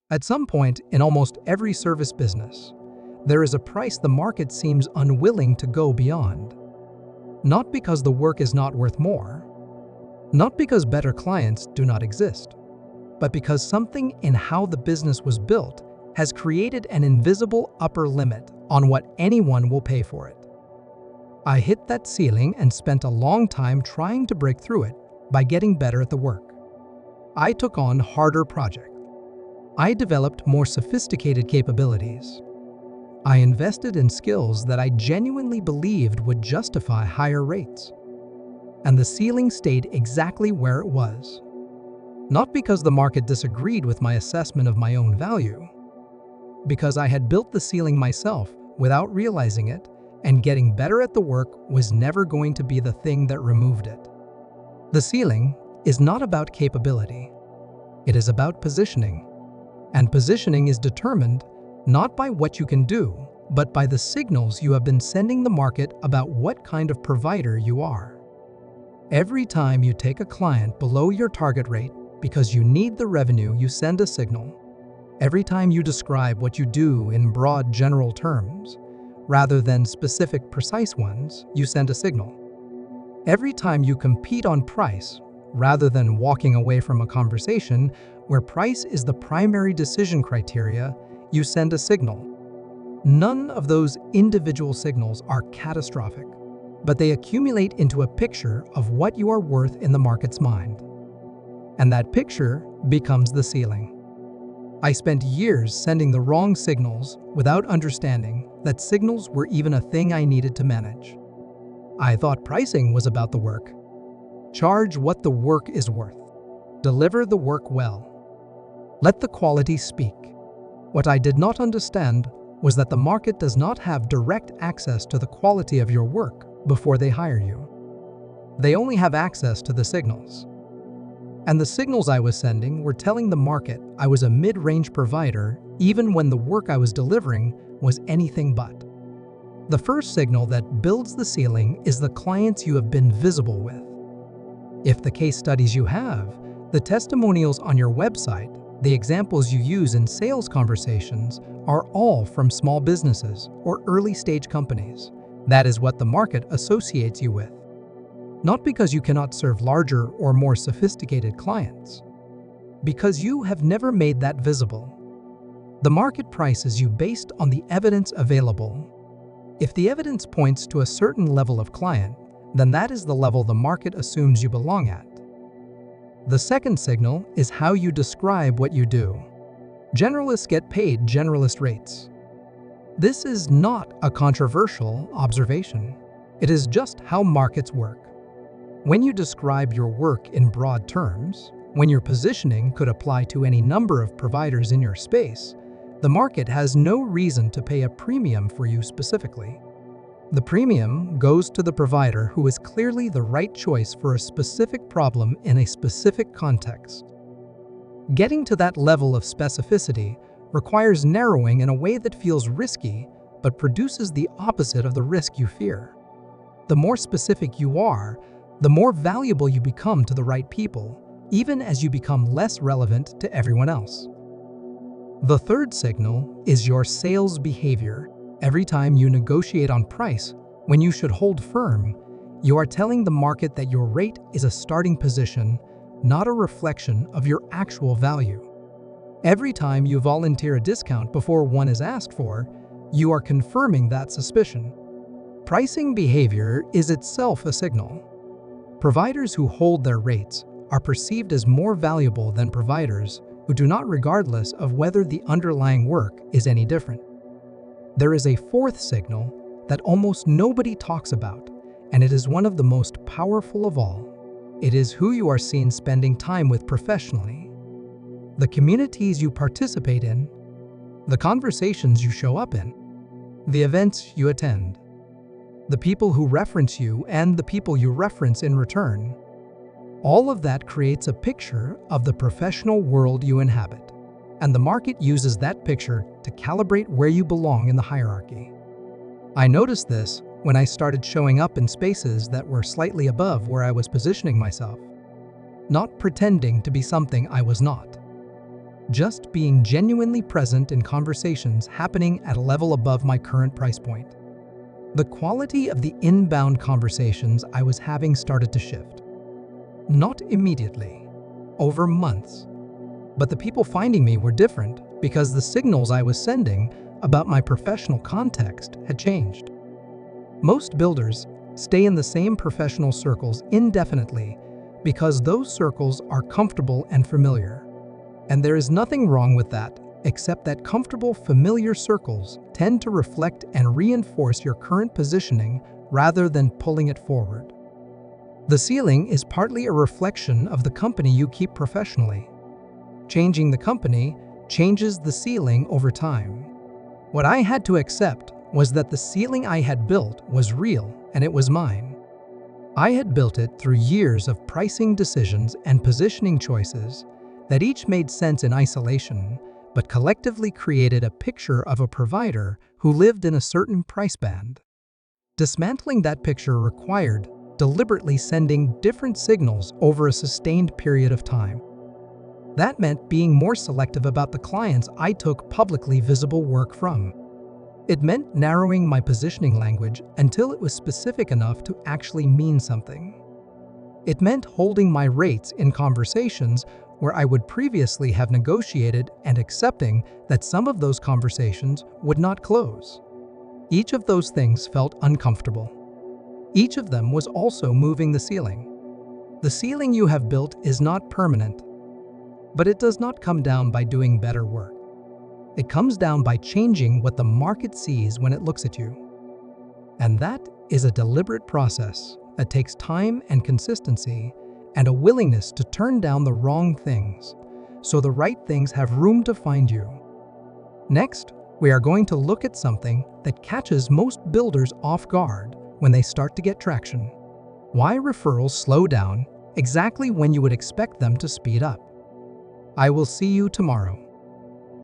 At some point in almost every service business, there is a price the market seems unwilling to go beyond. Not because the work is not worth more, not because better clients do not exist, but because something in how the business was built has created an invisible upper limit on what anyone will pay for it. I hit that ceiling and spent a long time trying to break through it by getting better at the work. I took on harder projects. I developed more sophisticated capabilities. I invested in skills that I genuinely believed would justify higher rates. And the ceiling stayed exactly where it was. Not because the market disagreed with my assessment of my own value, because I had built the ceiling myself without realizing it, and getting better at the work was never going to be the thing that removed it. The ceiling is not about capability. It is about positioning. And positioning is determined not by what you can do, but by the signals you have been sending the market about what kind of provider you are. Every time you take a client below your target rate because you need the revenue, you send a signal. Every time you describe what you do in broad general terms, rather than specific precise ones, you send a signal. Every time you compete on price, rather than walking away from a conversation where price is the primary decision criteria, you send a signal. None of those individual signals are catastrophic, but they accumulate into a picture of what you are worth in the market's mind. And that picture becomes the ceiling. I spent years sending the wrong signals without understanding that signals were even a thing I needed to manage. I thought pricing was about the work. Charge what the work is worth. Deliver the work well. Let the quality speak. What I did not understand was that the market does not have direct access to the quality of your work before they hire you. They only have access to the signals. And the signals I was sending were telling the market I was a mid-range provider even when the work I was delivering was anything but. The first signal that builds the ceiling is the clients you have been visible with. If the case studies you have, the testimonials on your website, the examples you use in sales conversations are all from small businesses or early-stage companies. That is what the market associates you with. Not because you cannot serve larger or more sophisticated clients, because you have never made that visible. The market prices you based on the evidence available. If the evidence points to a certain level of client, then that is the level the market assumes you belong at. The second signal is how you describe what you do. Generalists get paid generalist rates. This is not a controversial observation. It is just how markets work. When you describe your work in broad terms, when your positioning could apply to any number of providers in your space, the market has no reason to pay a premium for you specifically. The premium goes to the provider who is clearly the right choice for a specific problem in a specific context. Getting to that level of specificity requires narrowing in a way that feels risky but produces the opposite of the risk you fear. The more specific you are, the more valuable you become to the right people, even as you become less relevant to everyone else. The third signal is your sales behavior. Every time you negotiate on price, when you should hold firm, you are telling the market that your rate is a starting position, not a reflection of your actual value. Every time you volunteer a discount before one is asked for, you are confirming that suspicion. Pricing behavior is itself a signal. Providers who hold their rates are perceived as more valuable than providers who do not, regardless of whether the underlying work is any different. There is a fourth signal that almost nobody talks about, and it is one of the most powerful of all. It is who you are seen spending time with professionally. The communities you participate in, the conversations you show up in, the events you attend, the people who reference you and the people you reference in return. All of that creates a picture of the professional world you inhabit, and the market uses that picture to calibrate where you belong in the hierarchy. I noticed this when I started showing up in spaces that were slightly above where I was positioning myself, not pretending to be something I was not. just being genuinely present in conversations happening at a level above my current price point. The quality of the inbound conversations I was having started to shift. Not immediately, over months. But the people finding me were different because the signals I was sending about my professional context had changed. Most builders stay in the same professional circles indefinitely because those circles are comfortable and familiar. And there is nothing wrong with that, except that comfortable, familiar circles tend to reflect and reinforce your current positioning rather than pulling it forward. The ceiling is partly a reflection of the company you keep professionally. Changing the company changes the ceiling over time. What I had to accept was that the ceiling I had built was real and it was mine. I had built it through years of pricing decisions and positioning choices that each made sense in isolation, but collectively created a picture of a provider who lived in a certain price band. Dismantling that picture required deliberately sending different signals over a sustained period of time. That meant being more selective about the clients I took publicly visible work from. It meant narrowing my positioning language until it was specific enough to actually mean something. It meant holding my rates in conversations where I would previously have negotiated and accepting that some of those conversations would not close. Each of those things felt uncomfortable. Each of them was also moving the ceiling. The ceiling you have built is not permanent, but it does not come down by doing better work. It comes down by changing what the market sees when it looks at you. And that is a deliberate process that takes time and consistency and a willingness to turn down the wrong things so the right things have room to find you. Next, we are going to look at something that catches most builders off guard when they start to get traction. Why referrals slow down exactly when you would expect them to speed up. I will see you tomorrow.